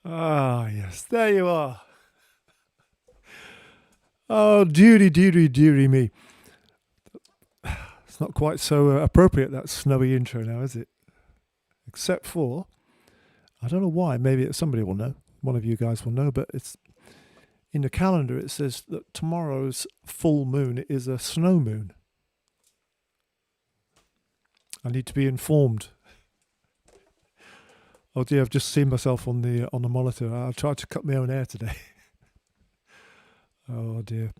Ah, yes, there you are. Oh, dearie me. It's not quite so appropriate, that snowy intro now, is it? Except for, I don't know why, maybe somebody will know. One of you guys will know, but it's in the calendar, it says that tomorrow's full moon is a snow moon. I need to be informed. Oh dear, I've just seen myself on the monitor. I tried to cut my own hair today. Oh dear.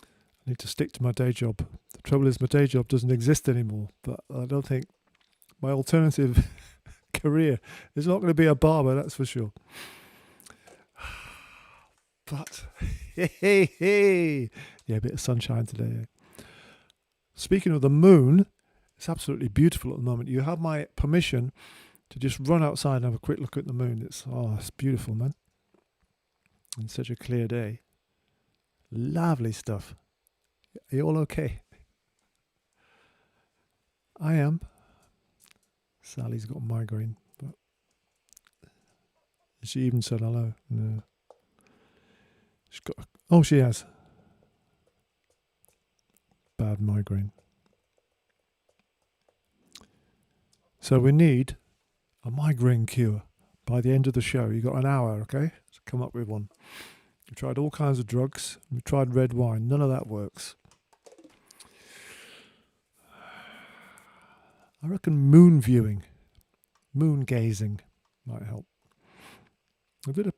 I need to stick to my day job. The trouble is my day job doesn't exist anymore, but I don't think my alternative career is not going to be a barber, that's for sure. But, hey. Yeah, a bit of sunshine today. Speaking of the moon, it's absolutely beautiful at the moment. You have my permission to just run outside and have a quick look at the moon. It's beautiful, man. And such a clear day. Lovely stuff. Are you all okay? I am. Sally's got a migraine, but she even said hello. No. She's got. She has. Bad migraine. So we need a migraine cure by the end of the show. You got an hour, okay, to come up with one. We tried all kinds of drugs. We tried red wine. None of that works. I reckon moon viewing, moon gazing might help. I did a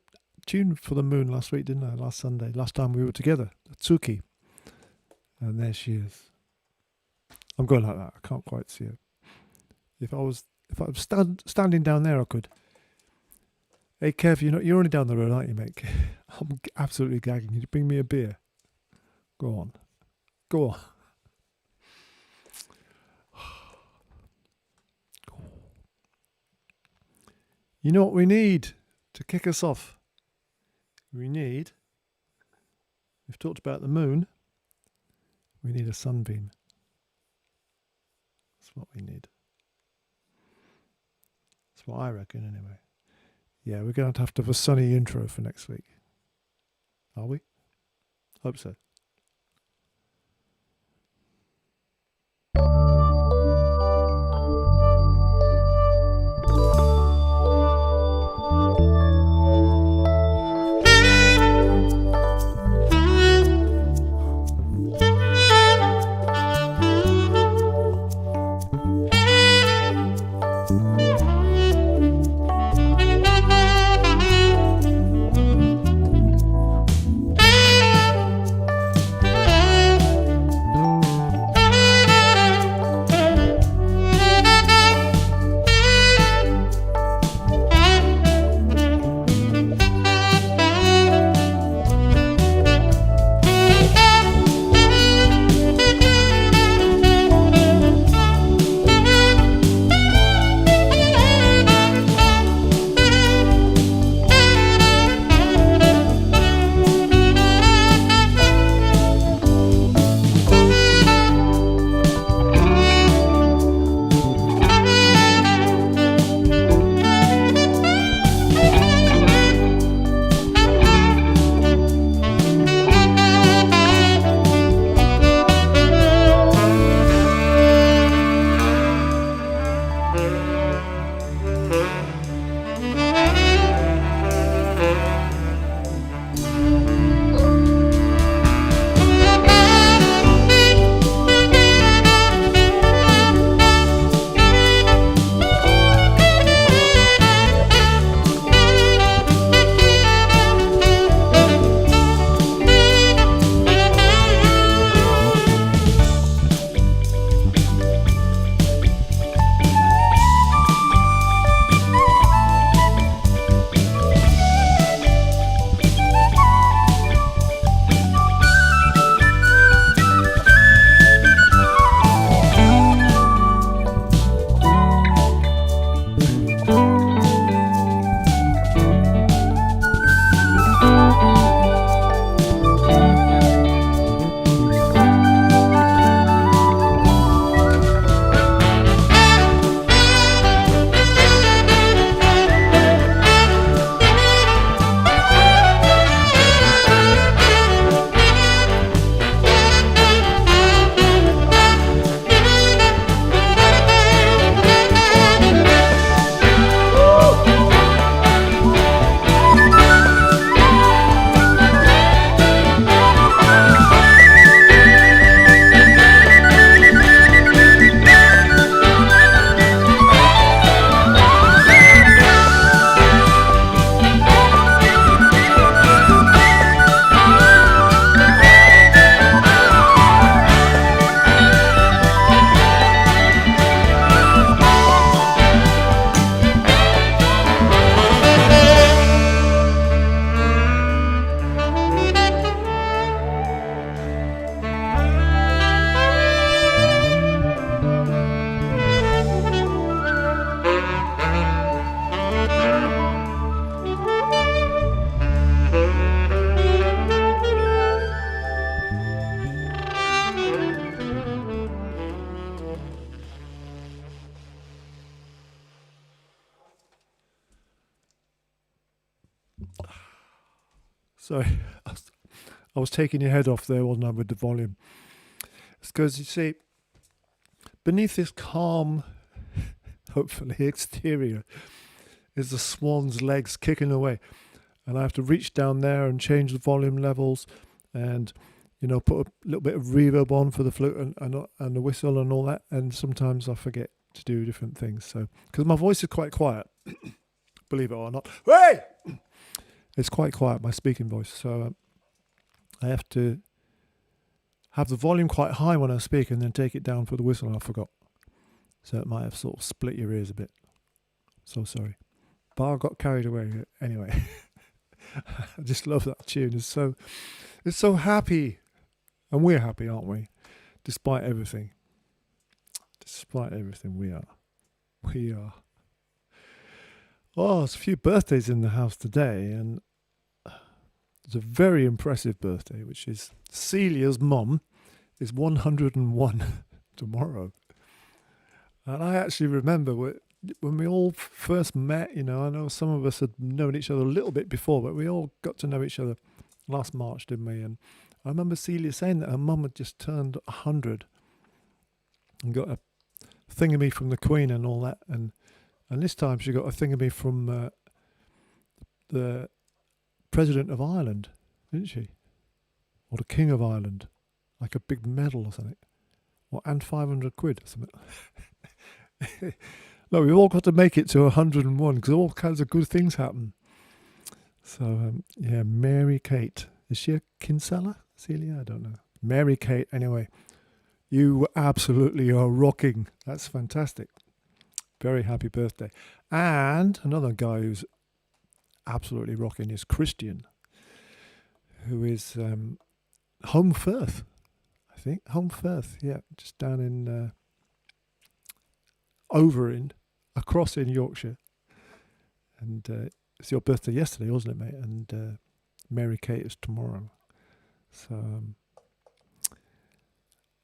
tune for the moon last week, didn't I? Last Sunday, last time we were together, Tsuki. And there she is. I'm going like that. I can't quite see her. If I was standing down there, I could. Hey Kev, you're only down the road, aren't you, mate? I'm absolutely gagging. Can you bring me a beer? Go on. You know what we need to kick us off? We've talked about the moon. We need a sunbeam. That's what we need. That's what I reckon, anyway. Yeah, we're going to have a sunny intro for next week. Are we? Hope so. Sorry, I was taking your head off there, wasn't I, with the volume? It's because, you see, beneath this calm, hopefully, exterior is the swan's legs kicking away. And I have to reach down there and change the volume levels and, put a little bit of reverb on for the flute and the whistle and all that. And sometimes I forget to do different things. So, because my voice is quite quiet, believe it or not. Hey! It's quite quiet, my speaking voice. So I have to have the volume quite high when I speak and then take it down for the whistle, and I forgot. So it might have sort of split your ears a bit. So sorry. But I got carried away anyway. I just love that tune. It's so happy. And we're happy, aren't we? Despite everything. Despite everything, we are. We are. Oh, there's a few birthdays in the house today, and it's a very impressive birthday, which is Celia's mum is 101 tomorrow. And I actually remember when we all first met, I know some of us had known each other a little bit before, but we all got to know each other last March, didn't we? And I remember Celia saying that her mum had just turned 100 and got a thingamy from the Queen and all that. And this time she got a thingamy from the President of Ireland, didn't she? Or the King of Ireland. Like a big medal or something. And 500 quid or something. No, we've all got to make it to 101 because all kinds of good things happen. So, Mary Kate. Is she a Kinsella, Celia? I don't know. Mary Kate, anyway. You absolutely are rocking. That's fantastic. Very happy birthday. And another guy who's absolutely rocking is Christian, who is Home Firth, I think. Home Firth, yeah. Just down in across in Yorkshire. And it's your birthday yesterday, wasn't it, mate? And Mary Kate is tomorrow. So,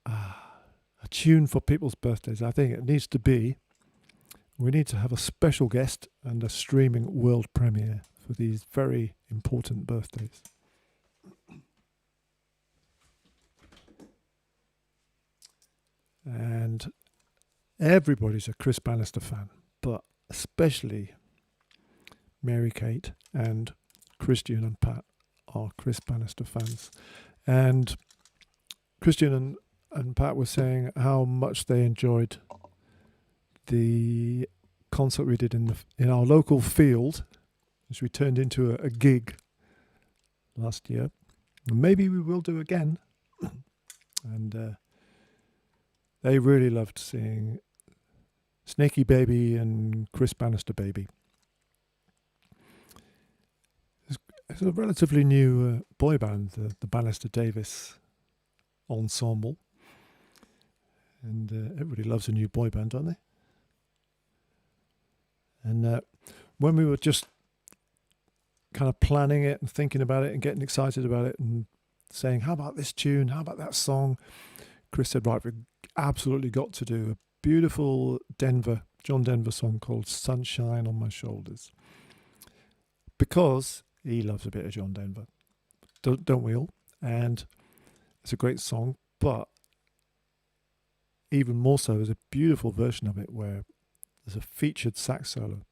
a tune for people's birthdays. I think it needs to be, we need to have a special guest and a streaming world premiere for these very important birthdays. And everybody's a Chris Bannister fan, but especially Mary Kate and Christian and Pat are Chris Bannister fans. And Christian and Pat were saying how much they enjoyed the concert we did in our local field, which we turned into a gig last year. And maybe we will do again. And they really loved seeing Snakey Baby and Chris Bannister Baby. It's a relatively new boy band, the Bannister Davis Ensemble. And everybody loves a new boy band, don't they? And when we were just kind of planning it and thinking about it and getting excited about it and saying, how about this tune? How about that song? Chris said, right, we've absolutely got to do a beautiful John Denver song called Sunshine on My Shoulders. Because he loves a bit of John Denver. Don't we all? And it's a great song, but even more so, there's a beautiful version of it where there's a featured sax solo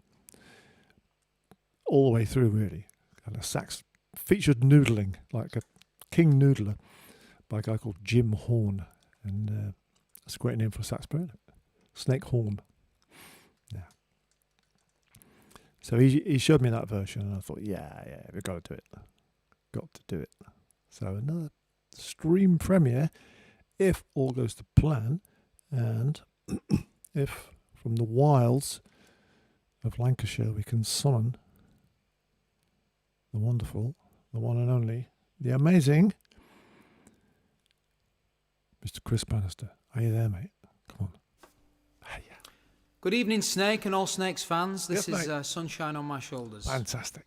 all the way through, really. And a sax featured noodling, like a king noodler, by a guy called Jim Horn. And that's a great name for a sax player, isn't it? Snake Horn. Yeah. So he showed me that version, and I thought, yeah, we've got to do it. Got to do it. So another stream premiere, if all goes to plan, and if from the wilds of Lancashire we can summon the wonderful, the one and only, the amazing Mr. Chris Bannister. Are you there, mate? Come on. Yeah. Good evening, Snake and all Snakes fans. This Yes, is Sunshine on My Shoulders. Fantastic.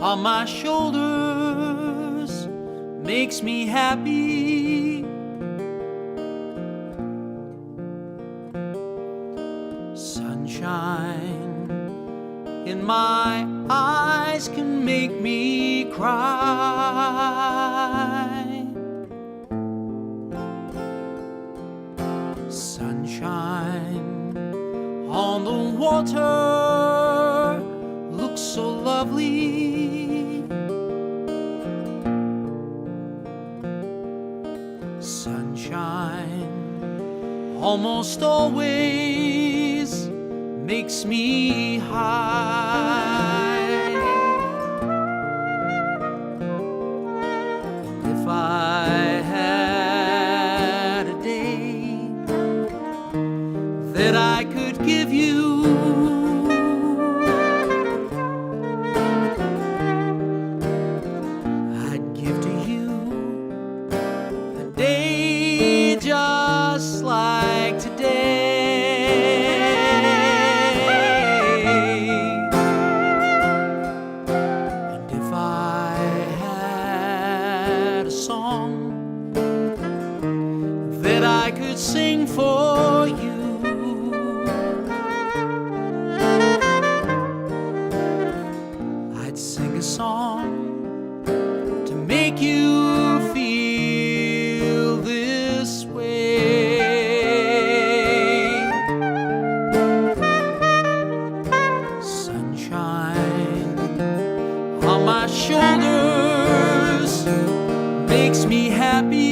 on my shoulders makes me happy. Sunshine in my eyes can make me cry. Sunshine on the water looks so lovely. Sunshine almost always makes me high. And if I had a day that I could give you, I'd give to you a day just like today. And if I had a song that I could sing for you, I'd sing a song to make you feel this way. Sunshine on my shoulders makes me happy.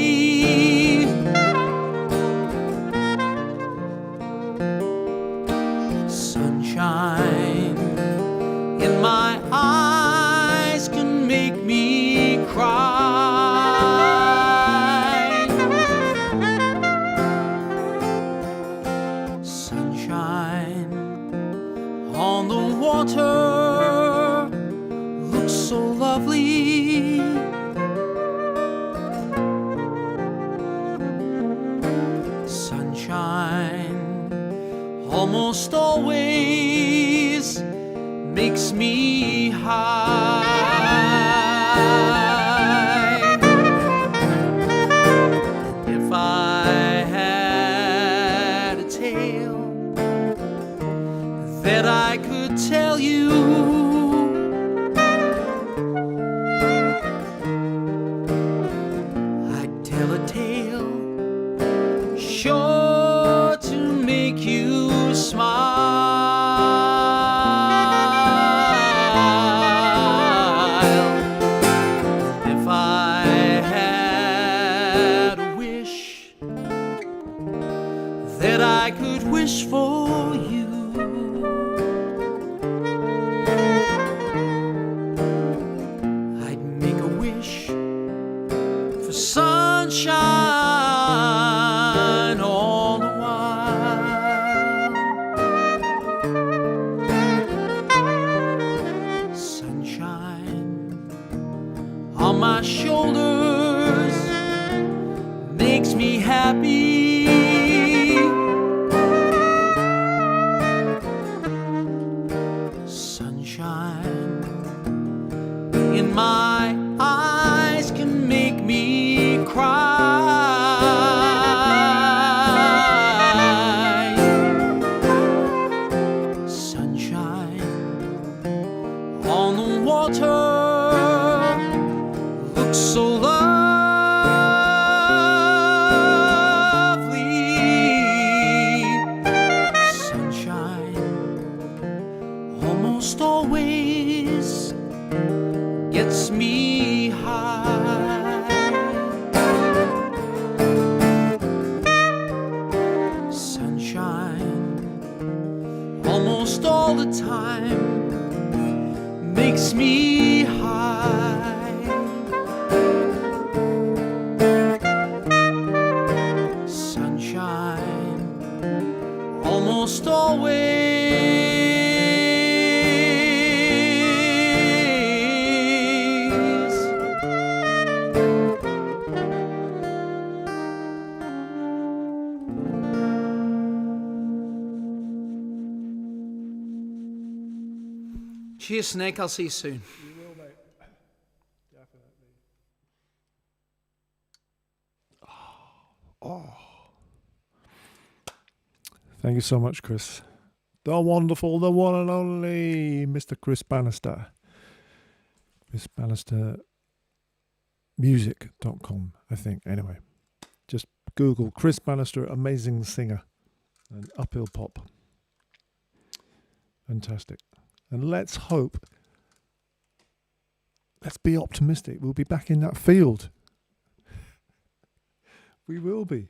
Sunshine in my eyes can make me cry. Sunshine on the water looks so lovely. Sunshine almost always makes me high. And if I had a tale that I could tell you, I'd tell a tale sure to make you smile. If I had a wish that I could wish for you, I'd make a wish for sunshine all the while. Sunshine on my shoulders makes me happy. Sunshine in my eyes can make me cry. Sunshine on the water looks so lovely. Sunshine almost always gets me high. Sunshine almost all the time makes me high. Sunshine almost always Cheers, Snake. I'll see you soon. You will, mate. Definitely. Oh. Thank you so much, Chris. The wonderful, the one and only Mr. Chris Bannister. Chris Bannister music.com, I think. Anyway, just Google Chris Bannister, amazing singer and uphill pop. Fantastic. And let's hope, let's be optimistic. We'll be back in that field. We will be.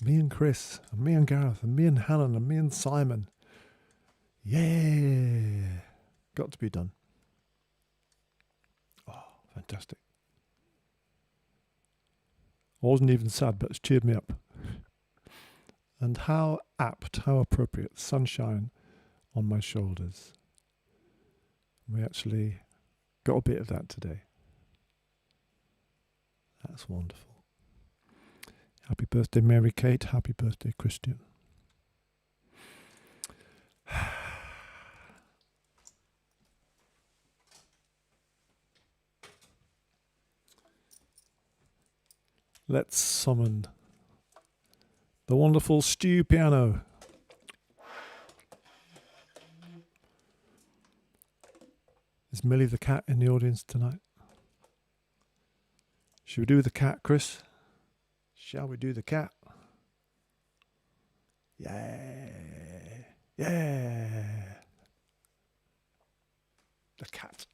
Me and Chris, and me and Gareth, and me and Helen, and me and Simon. Yeah. Got to be done. Oh, fantastic. I wasn't even sad, but it's cheered me up. And how apt, how appropriate, sunshine on my shoulders. We actually got a bit of that today. That's wonderful. Happy birthday, Mary Kate. Happy birthday, Christian. Let's summon the wonderful Stu Piano. Is Millie the cat in the audience tonight? Should we do the cat, Chris? Shall we do the cat? Yeah. Yeah. The cat.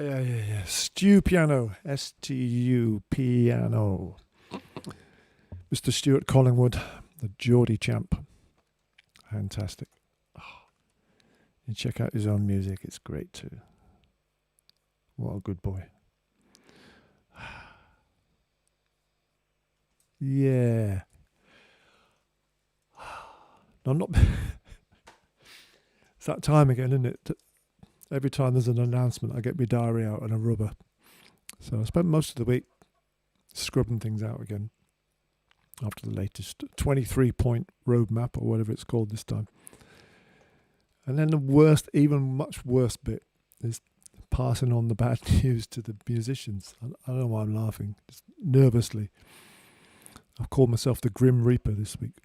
Yeah. Stu Piano. S-T-U Piano. Mr. Stuart Collingwood, the Geordie champ. Fantastic. Oh, you check out his own music. It's great too. What a good boy. Yeah. No, I'm not. It's that time again, isn't it? Every time there's an announcement, I get my diary out and a rubber. So I spent most of the week scrubbing things out again after the latest 23-point roadmap or whatever it's called this time. And then the worst, even much worse bit is passing on the bad news to the musicians. I don't know why I'm laughing, just nervously. I've called myself the Grim Reaper this week.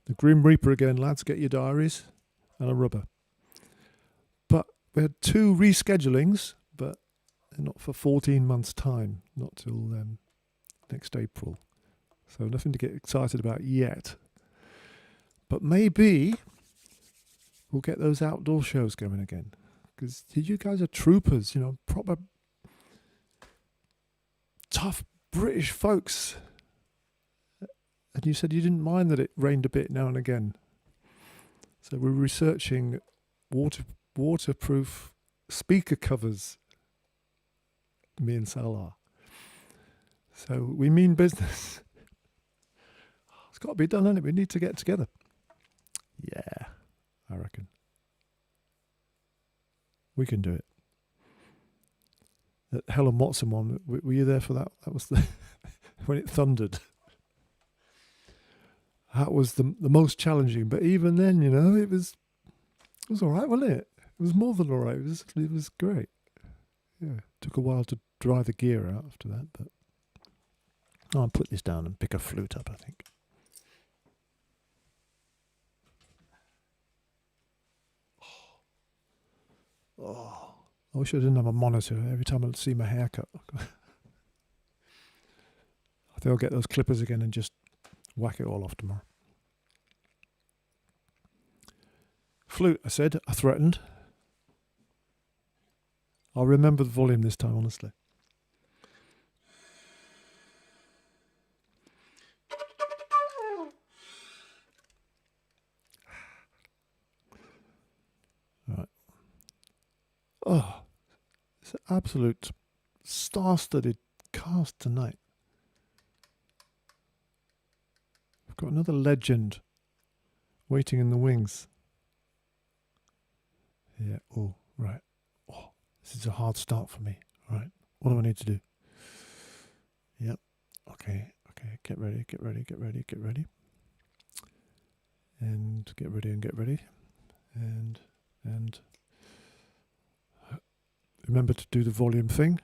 The Grim Reaper again, lads, get your diaries and a rubber. But we had 2 reschedulings, but not for 14 months' time, not till next April. So nothing to get excited about yet. But maybe we'll get those outdoor shows going again. Because you guys are troopers, proper tough British folks. And you said you didn't mind that it rained a bit now and again. So we're researching waterproof speaker covers, me and Sal are. So we mean business. It's got to be done, hasn't it? We need to get together. Yeah, I reckon. We can do it. That Helen Watson one, were you there for that? That was the when it thundered. That was the most challenging. But even then, it was all right, wasn't it? It was more than all right. It was great. Yeah, took a while to dry the gear out after that, but I'll put this down and pick a flute up, I think. Oh, I wish I didn't have a monitor every time I see my haircut. I think I'll get those clippers again and just whack it all off tomorrow. Flute, I said. I threatened. I'll remember the volume this time, honestly. Right. Oh, it's an absolute star-studded cast tonight. We've got another legend waiting in the wings. Yeah, oh, right. Oh, this is a hard start for me. Right, what do I need to do? Yep, okay, get ready. And get ready. And remember to do the volume thing.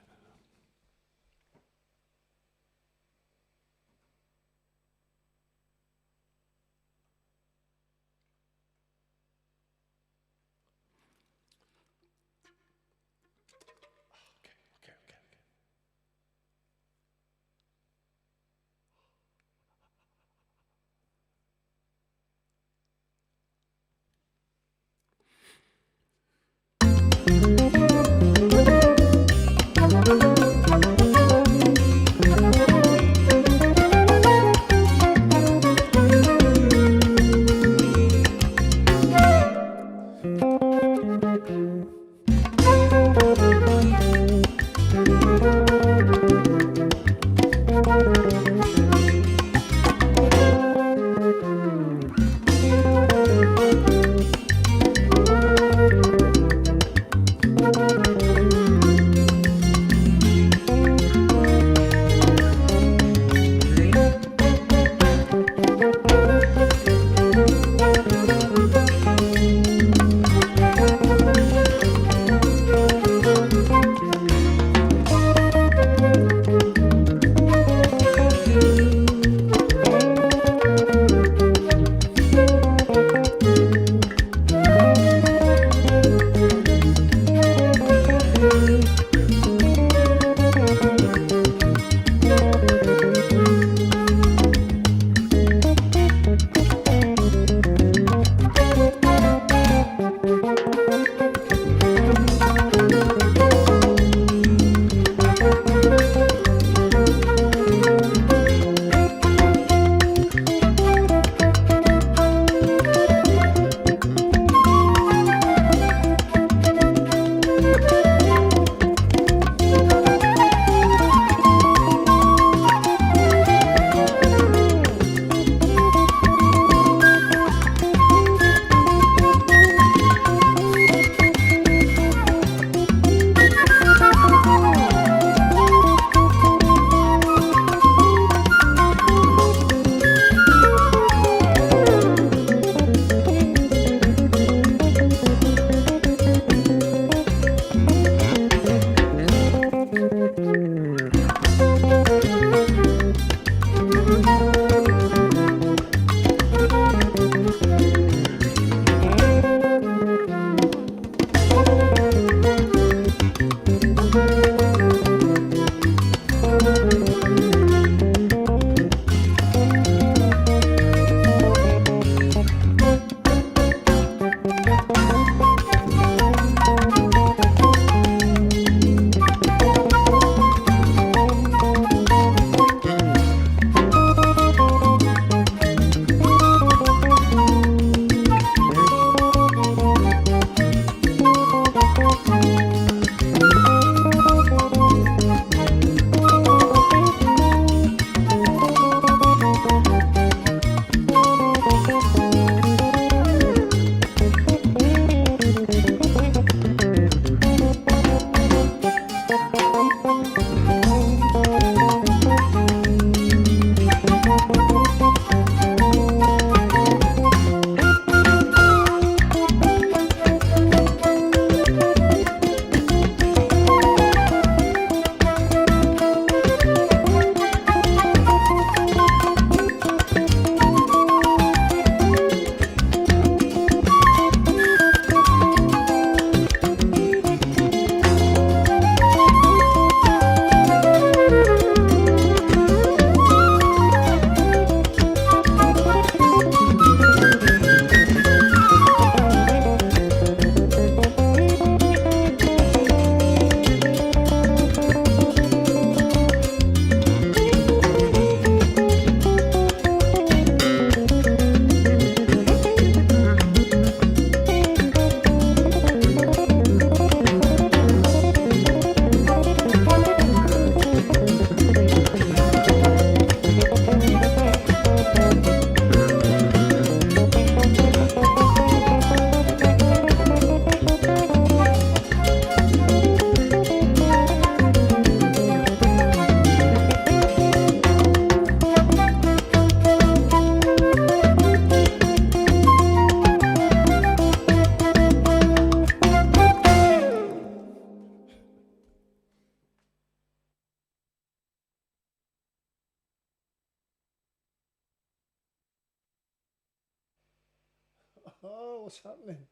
Oh, what's happening?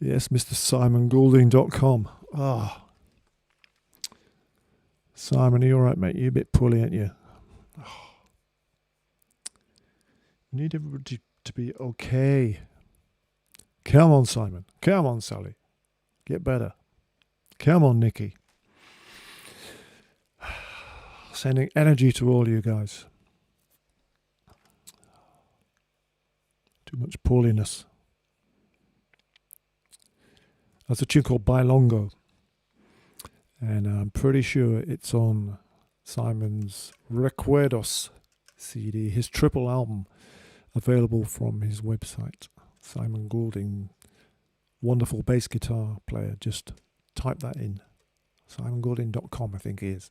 Yes, Mr. SimonGoulding.com. Ah. Simon, are you alright, mate? You're a bit poorly, aren't you? Oh. Need everybody to be okay. Come on, Simon. Come on, Sally. Get better. Come on, Nikki. Sending energy to all you guys. Too much poorliness. That's a tune called Bailongo. And I'm pretty sure it's on Simon's Recuerdos CD, his triple album, available from his website. Simon Goulding, wonderful bass guitar player. Just type that in. SimonGoulding.com, I think he is.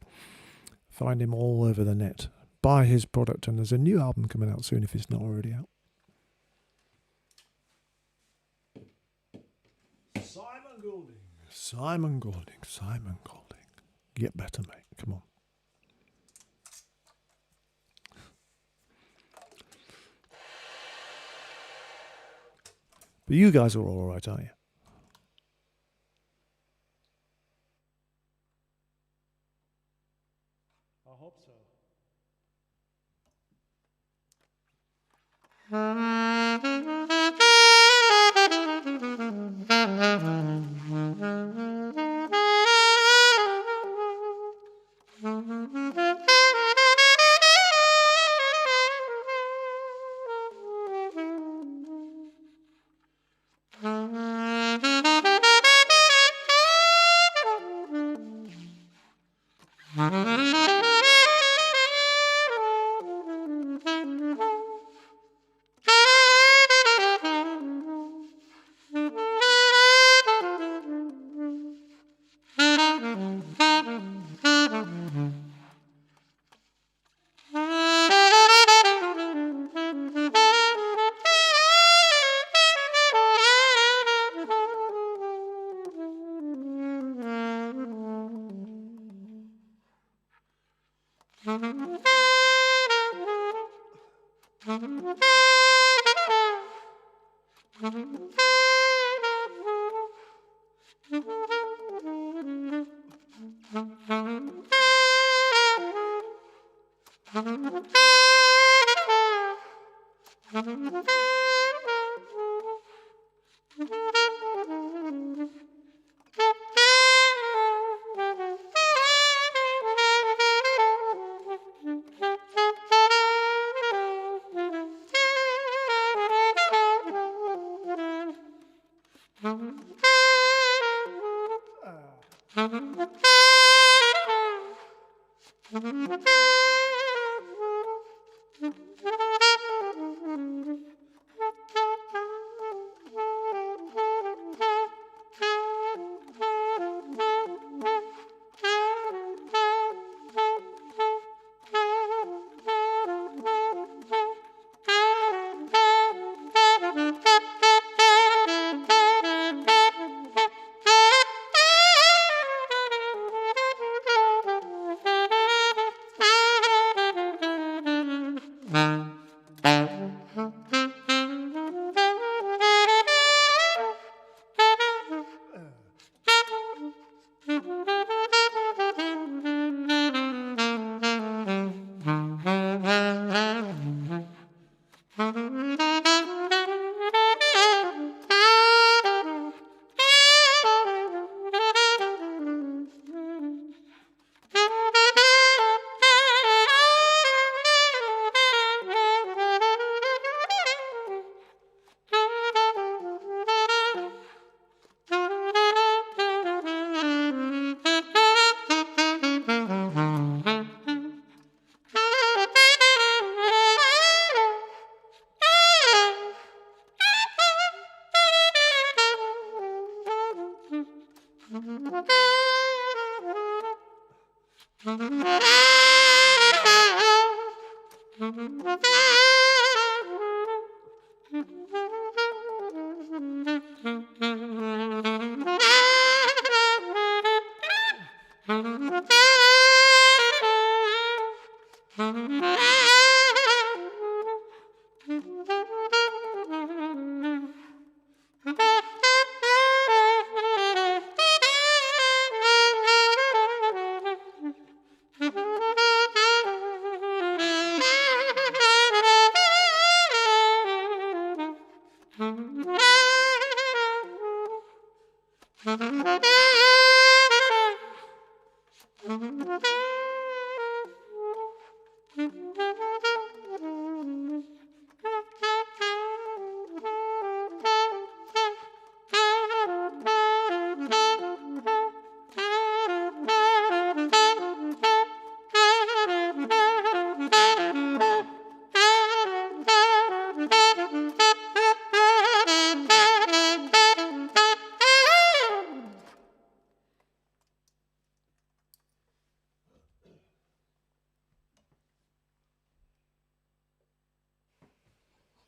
Find him all over the net. Buy his product, and there's a new album coming out soon if it's not already out. Simon Goulding. Simon Goulding. Simon Goulding. Get better, mate. Come on. But you guys are all right, aren't you? I hope so.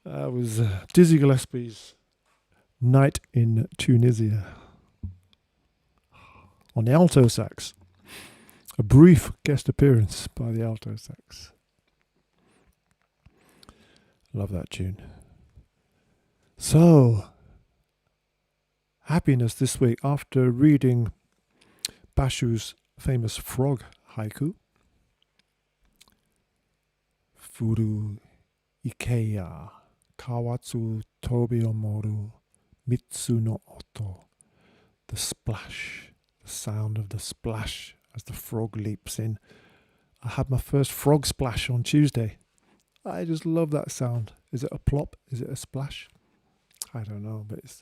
That was Dizzy Gillespie's Night in Tunisia on the alto sax. A brief guest appearance by the alto sax. Love that tune. So, happiness this week after reading Bashu's famous frog haiku. Furu Ikeya Kawatsu Tobi Omoru Mitsu no Oto. The splash, the sound of the splash as the frog leaps in. I had my first frog splash on Tuesday. I just love that sound. Is it a plop? Is it a splash? I don't know, but it's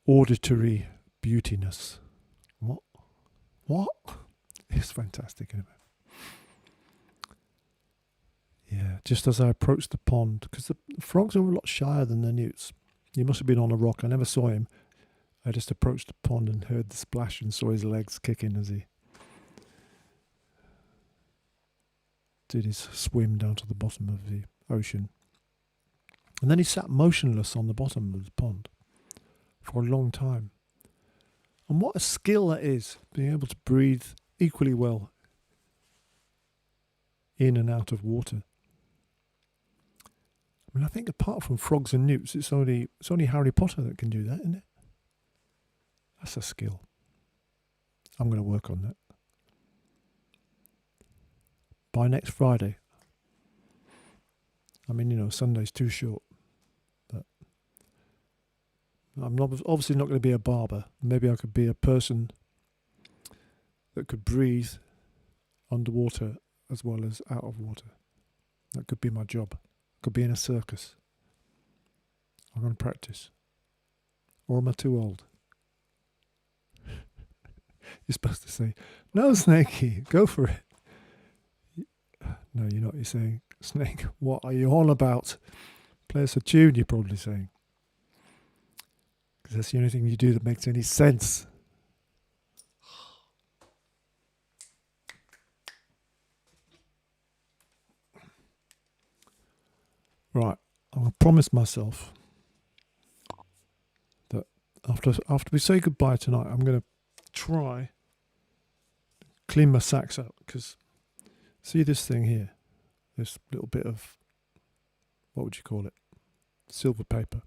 auditory beautiness. What? It's fantastic, isn't it? Yeah, just as I approached the pond, because the frogs are a lot shyer than the newts. He must have been on a rock. I never saw him. I just approached the pond and heard the splash and saw his legs kicking as he did his swim down to the bottom of the ocean. And then he sat motionless on the bottom of the pond for a long time. And what a skill that is, being able to breathe equally well in and out of water. I mean, I think apart from frogs and newts, it's only Harry Potter that can do that, isn't it? That's a skill. I'm going to work on that. By next Friday. I mean, Sunday's too short. But I'm obviously not going to be a barber. Maybe I could be a person that could breathe underwater as well as out of water. That could be my job. Could be in a circus. I'm going to practice. Or am I too old? You're supposed to say, no, Snakey, go for it. No, you're not. You're saying, Snake, what are you on about? Play us a tune, you're probably saying. Because that's the only thing you do that makes any sense. Right, I'm going to promise myself that after we say goodbye tonight, I'm going to try clean my sax out, because see this thing here, this little bit of, what would you call it, silver paper.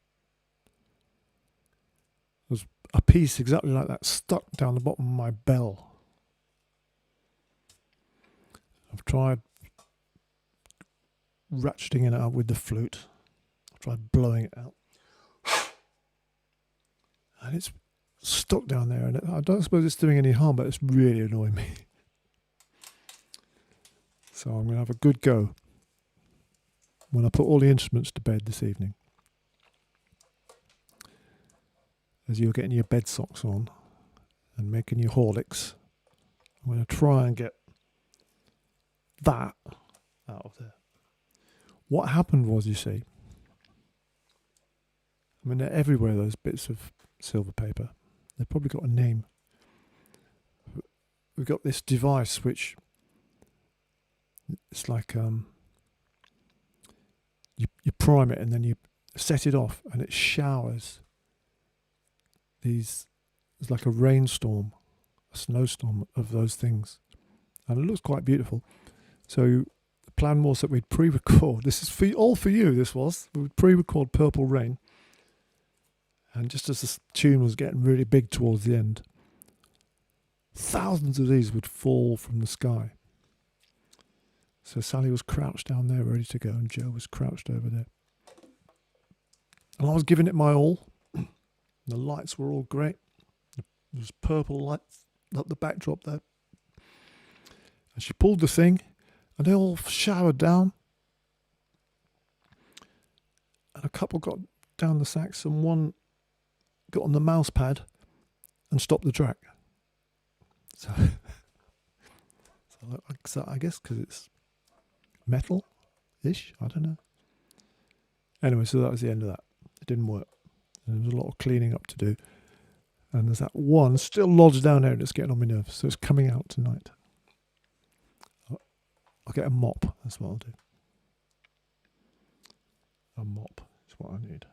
There's a piece exactly like that stuck down the bottom of my bell. I've tried ratcheting it out with the flute. I've tried blowing it out. And it's stuck down there, and I don't suppose it's doing any harm, but it's really annoying me. So I'm going to have a good go when I put all the instruments to bed this evening. As you're getting your bed socks on and making your Horlicks, I'm going to try and get that out of there. What happened was, you see, I mean, they're everywhere, those bits of silver paper. They've probably got a name. We've got this device which, it's like you prime it and then you set it off and it showers these, it's like a rainstorm, a snowstorm of those things. And it looks quite beautiful. So the plan was that we'd pre-record, this is all for you, this was, we would pre-record Purple Rain. And just as the tune was getting really big towards the end, thousands of these would fall from the sky. So Sally was crouched down there ready to go, and Joe was crouched over there. And I was giving it my all. The lights were all great. There was purple lights up the backdrop there. And she pulled the thing, and they all showered down. And a couple got down the sax, and one got on the mouse pad and stopped the track. So I guess because it's metal-ish, I don't know. Anyway, so that was the end of that. It didn't work. And there was a lot of cleaning up to do. And there's that one still lodged down there and it's getting on my nerves. So it's coming out tonight. I'll get a mop. That's what I'll do. A mop is what I need.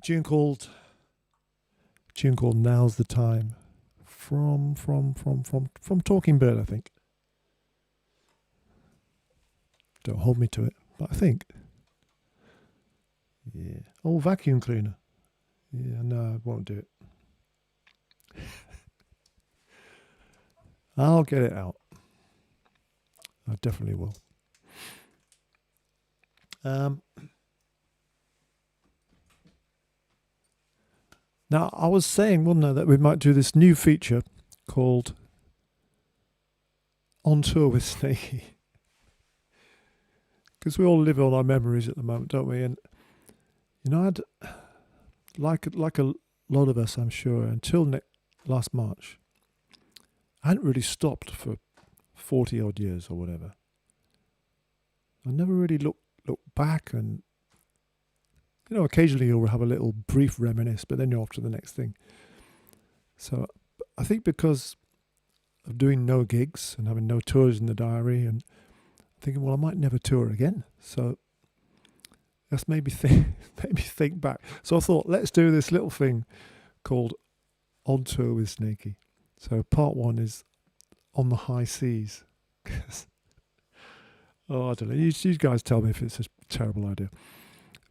a tune called "Now's the Time" from Talking Bird, I think. Don't hold me to it, but I think. Yeah. Oh, vacuum cleaner. Yeah, no, I won't do it. I'll get it out. I definitely will. Now, I was saying, wasn't I, that we might do this new feature called On Tour with Snakey. Because we all live on our memories at the moment, don't we? And, you know, like a lot of us, I'm sure, until last March, I hadn't really stopped for 40 odd years or whatever. I never really looked back, and you know, occasionally you'll have a little brief reminisce, but then you're off to the next thing. So I think because of doing no gigs and having no tours in the diary, and thinking, well, I might never tour again. So that's made me think back. So I thought, let's do this little thing called On Tour with Snakey. So part one is on the high seas. Oh, I don't know. You guys tell me if it's a terrible idea.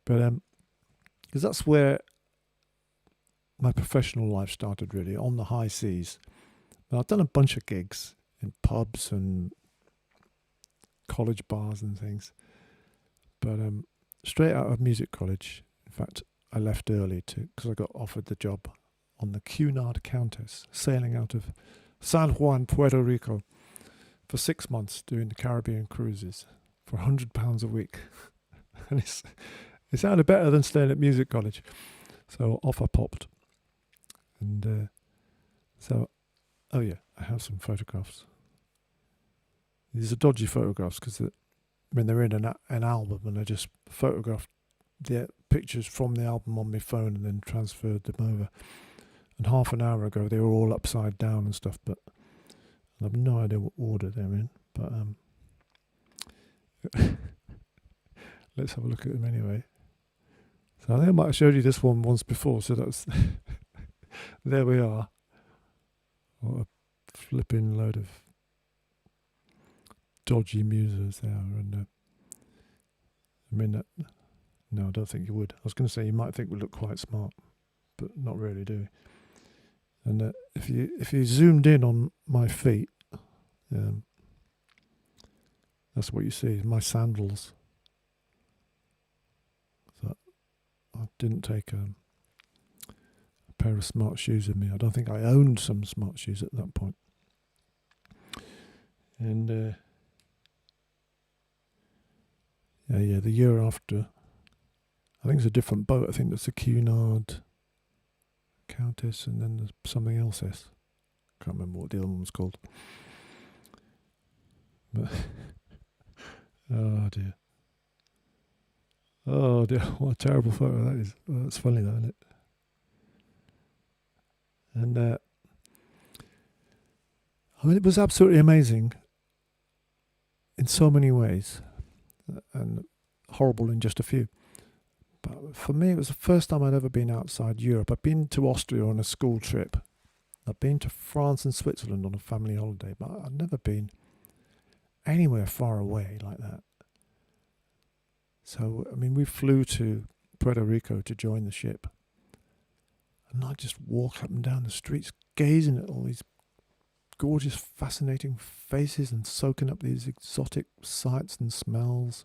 But because that's where my professional life started, really, on the high seas. Now, I've done a bunch of gigs in pubs and college bars and things. But straight out of music college, in fact, I left early because I got offered the job on the Cunard Countess, sailing out of San Juan, Puerto Rico, for 6 months doing the Caribbean cruises for £100 a week. And it sounded better than staying at music college. So off I popped. And oh yeah, I have some photographs. These are dodgy photographs because they're in an album, and I just photographed the pictures from the album on my phone and then transferred them over. And half an hour ago, they were all upside down and stuff, but I have no idea what order they're in. But let's have a look at them anyway. So I think I might have showed you this one once before, so that's there we are. What a flipping load of dodgy muses there. And I mean, no, I don't think you would. I was going to say you might think we look quite smart, but not really, do we? And if you zoomed in on my feet, that's what you see, my sandals. So I didn't take a pair of smart shoes with me. I don't think I owned some smart shoes at that point. And the year after, I think it's a different boat. I think that's the Cunard Countess, and then there's something else. Can't remember what the other one was called. But oh dear, what a terrible photo that is. Well, that's funny though, isn't it? And I mean, it was absolutely amazing in so many ways, and horrible in just a few. But for me, it was the first time I'd ever been outside Europe. I'd been to Austria on a school trip. I'd been to France and Switzerland on a family holiday, but I'd never been anywhere far away like that. So, I mean, we flew to Puerto Rico to join the ship. And I just walk up and down the streets, gazing at all these gorgeous, fascinating faces and soaking up these exotic sights and smells.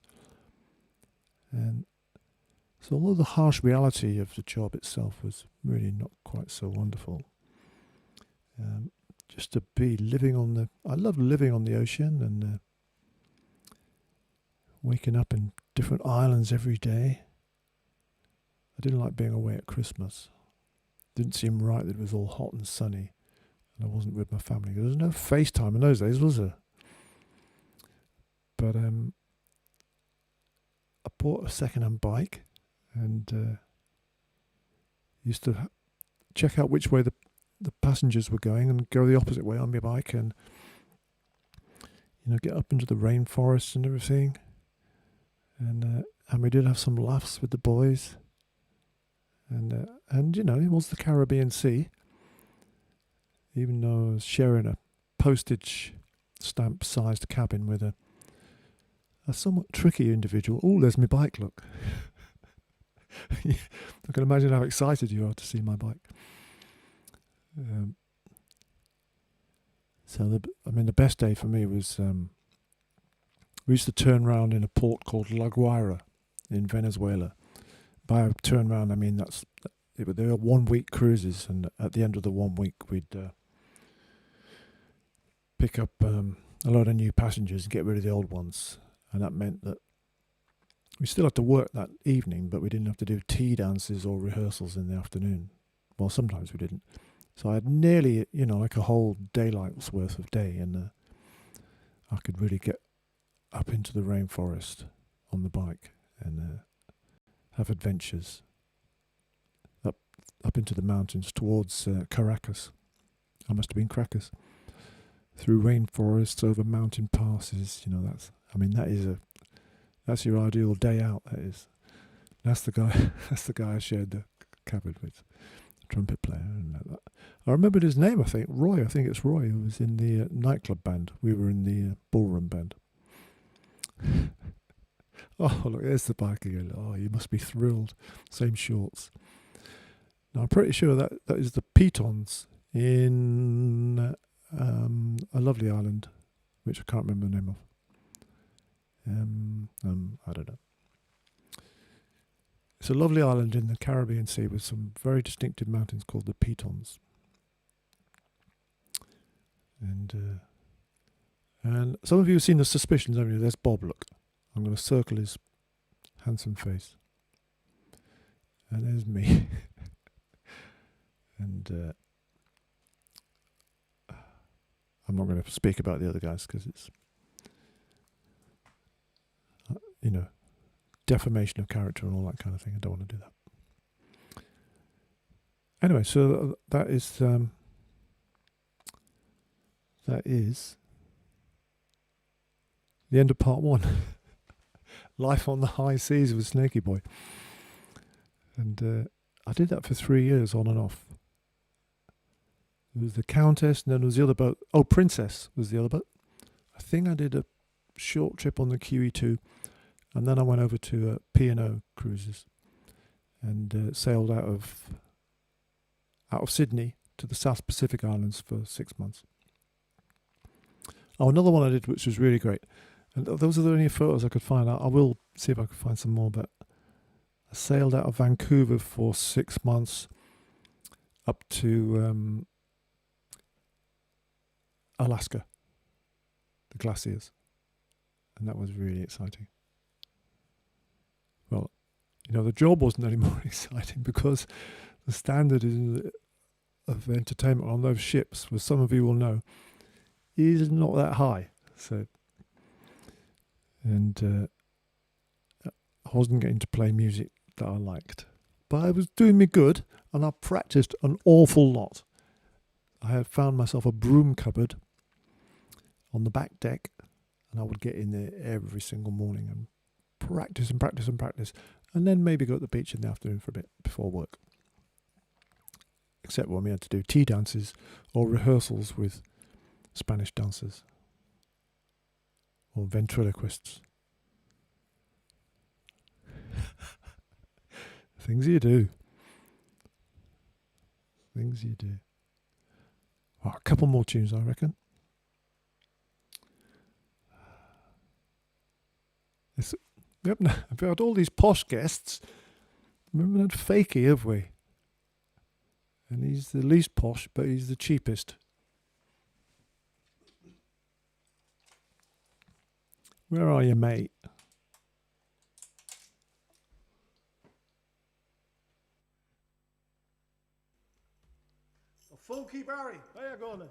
And so although the harsh reality of the job itself was really not quite so wonderful, just to be I love living on the ocean and waking up in different islands every day. I didn't like being away at Christmas. Didn't seem right that it was all hot and sunny and I wasn't with my family. There was no FaceTime in those days, was there? But I bought a second-hand bike and used to check out which way the passengers were going and go the opposite way on my bike, and get up into the rainforests and everything. And we did have some laughs with the boys. And it was the Caribbean Sea. Even though I was sharing a postage stamp-sized cabin with a somewhat tricky individual. Oh, there's my bike, look. I can imagine how excited you are to see my bike. The best day for me was we used to turn around in a port called La Guaira in Venezuela. By a turn around, I mean they were 1 week cruises, and at the end of the 1 week, we'd pick up a lot of new passengers and get rid of the old ones, and that meant that we still had to work that evening, but we didn't have to do tea dances or rehearsals in the afternoon. Well, sometimes we didn't. So I had nearly, like a whole daylight's worth of day, and I could really get up into the rainforest on the bike and have adventures up into the mountains towards Caracas. I must have been Caracas. Through rainforests, over mountain passes. That's your ideal day out. That is. That's the guy. That's the guy I shared the cabin with, the trumpet player. And that. I remembered his name. I think Roy. I think it's Roy, who was in the nightclub band. We were in the ballroom band. Oh, look, there's the bike again. Oh, you must be thrilled. Same shorts. Now, I'm pretty sure that is the Pitons in a lovely island, which I can't remember the name of. I don't know. It's a lovely island in the Caribbean Sea with some very distinctive mountains called the Pitons. And some of you have seen The Suspicions, haven't you? There's Bob, look. I'm going to circle his handsome face. And there's me. And I'm not going to speak about the other guys because it's, defamation of character and all that kind of thing. I don't want to do that. Anyway, so that is the end of part 1. Life on the high seas with Snakey Boy. And I did that for 3 years on and off. There was the Countess, and then there was the other boat. Oh, Princess was the other boat. I think I did a short trip on the QE2, and then I went over to P&O Cruises and sailed out of Sydney to the South Pacific Islands for 6 months. Oh, another one I did which was really great. And those are the only photos I could find. I will see if I can find some more, but I sailed out of Vancouver for 6 months up to Alaska, the glaciers, and that was really exciting. Well, the job wasn't any more exciting because the standard of entertainment on those ships, as some of you will know, is not that high. So, and I wasn't getting to play music that I liked, but I was doing me good, and I practiced an awful lot. I had found myself a broom cupboard on the back deck, and I would get in there every single morning and practice and practice and practice, and then maybe go to the beach in the afternoon for a bit before work. Except when we had to do tea dances or rehearsals with Spanish dancers or ventriloquists. Things you do. Things you do. Oh, a couple more tunes, I reckon. We've had all these posh guests. Remember that Fakey, have we? And he's the least posh, but he's the cheapest. Where are you, mate? Funky Barry, how you going then?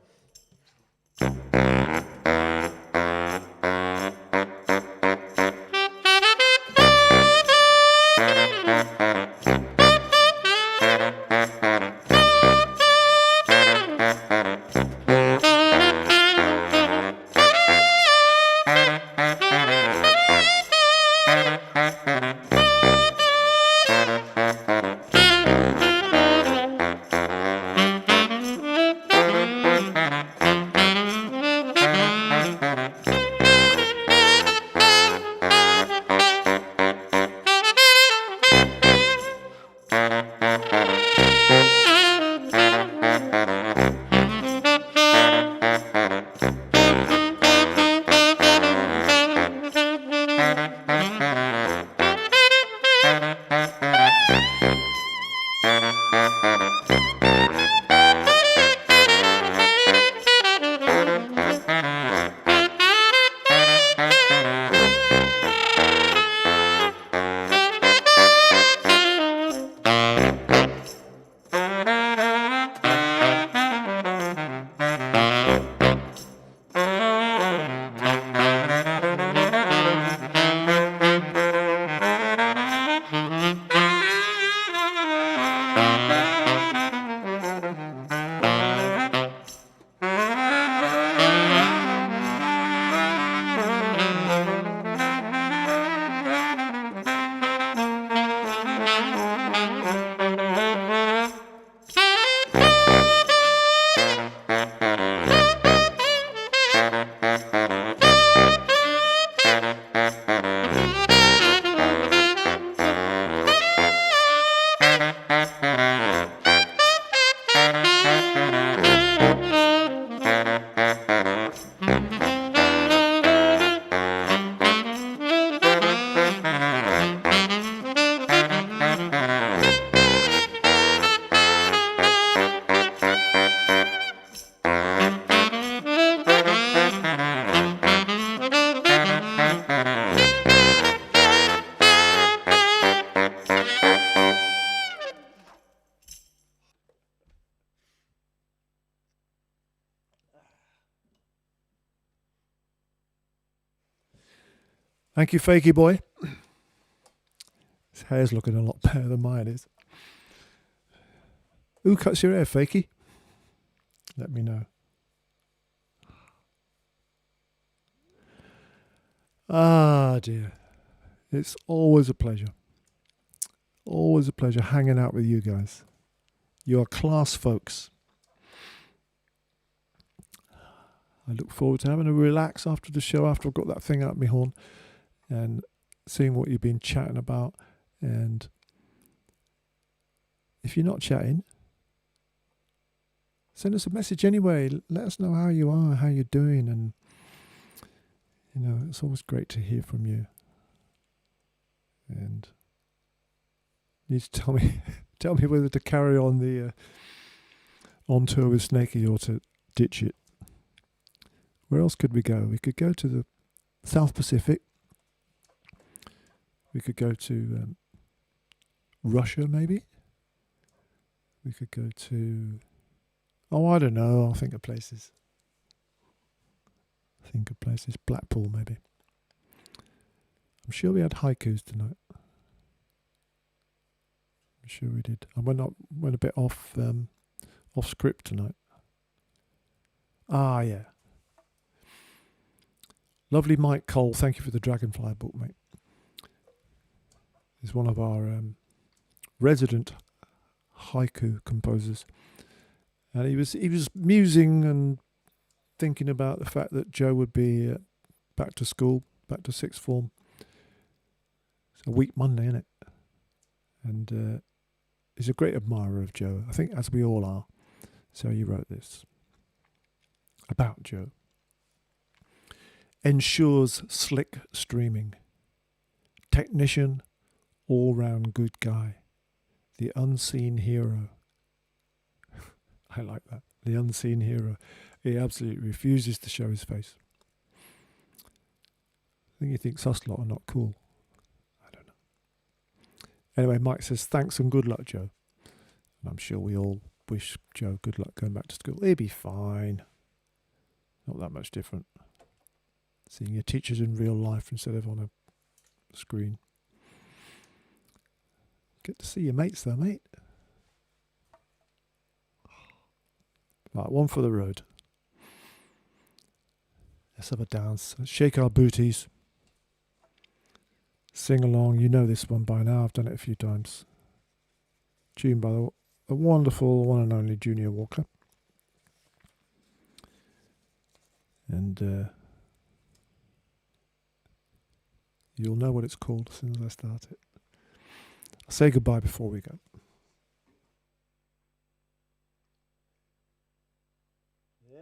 Thank you, Fakey boy. His hair's looking a lot better than mine is. Who cuts your hair, Fakey? Let me know. Ah, dear. It's always a pleasure. Always a pleasure hanging out with you guys. You are class folks. I look forward to having a relax after the show, after I've got that thing out of my horn, and seeing what you've been chatting about. And if you're not chatting, send us a message anyway. Let us know how you are, how you're doing, and it's always great to hear from you. And you need to tell me whether to carry on the on tour with Snakey or to ditch it. Where else could we go? We could go to the South Pacific. We could go to Russia, maybe. We could go to... I don't know. I'll think of places. Blackpool, maybe. I'm sure we had haikus tonight. I'm sure we did. I went a bit off script tonight. Ah, yeah. Lovely Mike Cole. Thank you for the Dragonfly book, mate. He's one of our resident haiku composers, and he was musing and thinking about the fact that Joe would be back to school, back to sixth form. It's a week Monday, isn't it? And he's a great admirer of Joe, I think, as we all are. So he wrote this about Joe. Ensures slick streaming. Technician, all-round good guy. The unseen hero. I like that. The unseen hero. He absolutely refuses to show his face. I think he thinks us lot are not cool. I don't know. Anyway, Mike says, thanks and good luck, Joe. And I'm sure we all wish Joe good luck going back to school. He'll be fine. Not that much different. Seeing your teachers in real life instead of on a screen. Get to see your mates though, mate. Right, one for the road. Let's have a dance. Let's shake our booties. Sing along. You know this one by now. I've done it a few times. Tune by the wonderful one and only Junior Walker. And you'll know what it's called as soon as I start it. I'll say goodbye before we go. Yeah.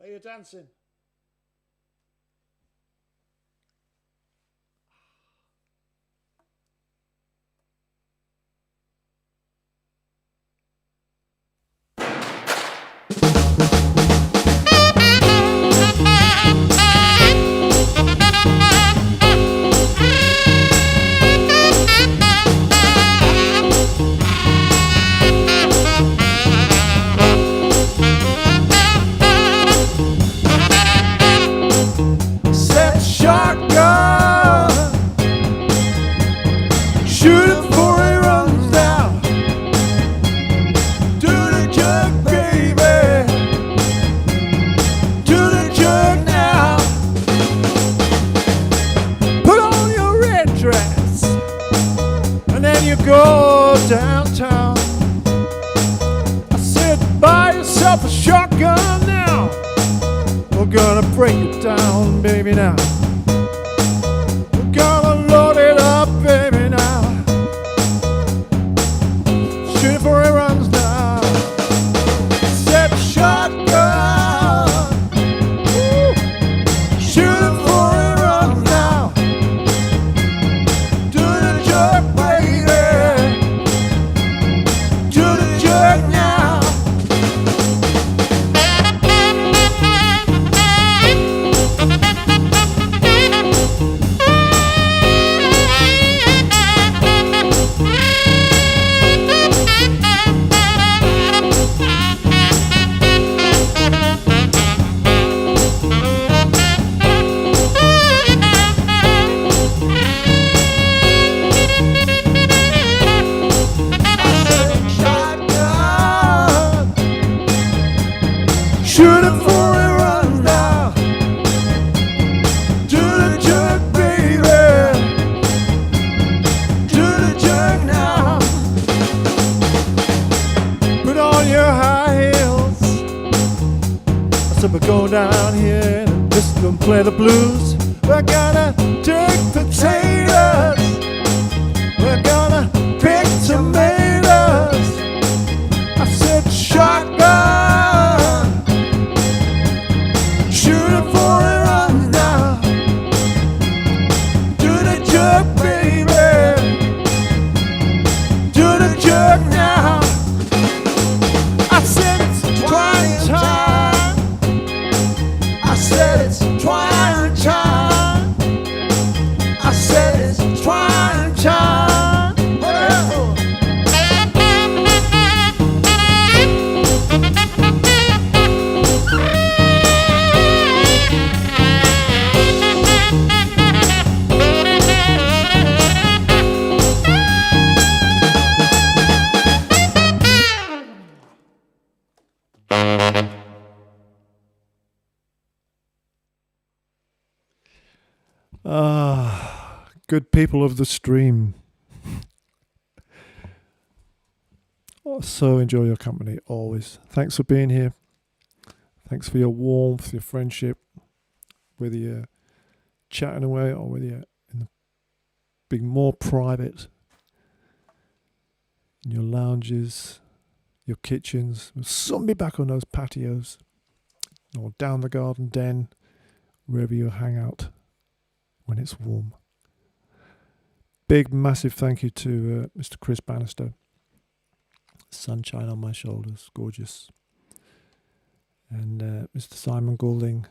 Are you dancing? Go downtown. I said, buy yourself a shotgun now. We're gonna break it down, baby, now. We're gonna load it up, baby, now. Shoot it before it runs down. Said shotgun. Woo. Shoot it before it runs down. Do the jerk, baby. Now. So we're going down here and just gonna play the blues. We're gonna take potatoes. We're gonna pick tomatoes. I said shotgun, shoot it for it run now. Do the jerk, baby. Do the jerk now. I said it's twilight time. I said it's twilight time. I said it's twilight time. Whatever. Good people of the stream. Oh, so enjoy your company always. Thanks for being here. Thanks for your warmth, your friendship, whether you're chatting away or whether you're being more private in your lounges, your kitchens. We'll soon be back on those patios or down the garden den, wherever you hang out when it's warm. Big, massive thank you to Mr. Chris Bannister. Sunshine on my shoulders, gorgeous. And Mr. Simon Goulding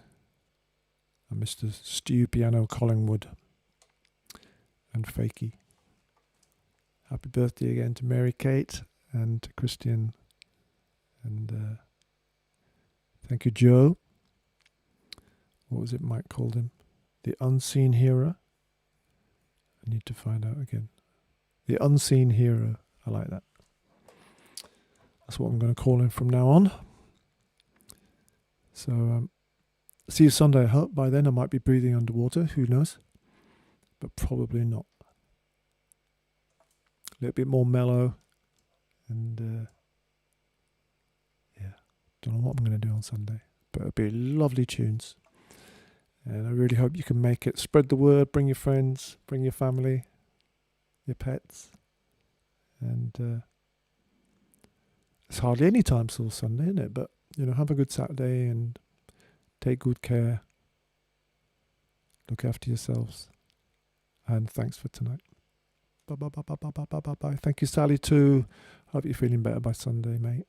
and Mr. Stu Piano Collingwood and Fakey. Happy birthday again to Mary Kate and to Christian. And thank you, Joe. What was it Mike called him? The Unseen Hero. I need to find out again. The Unseen Hero. I like that. That's what I'm going to call him from now on. So, see you Sunday. I hope by then I might be breathing underwater. Who knows? But probably not. A little bit more mellow. And, yeah. Don't know what I'm going to do on Sunday. But it'll be lovely tunes. And I really hope you can make it. Spread the word. Bring your friends. Bring your family. Your pets. And it's hardly any time till Sunday, isn't it? But, have a good Saturday and take good care. Look after yourselves. And thanks for tonight. Bye. Thank you, Sally, too. Hope you're feeling better by Sunday, mate.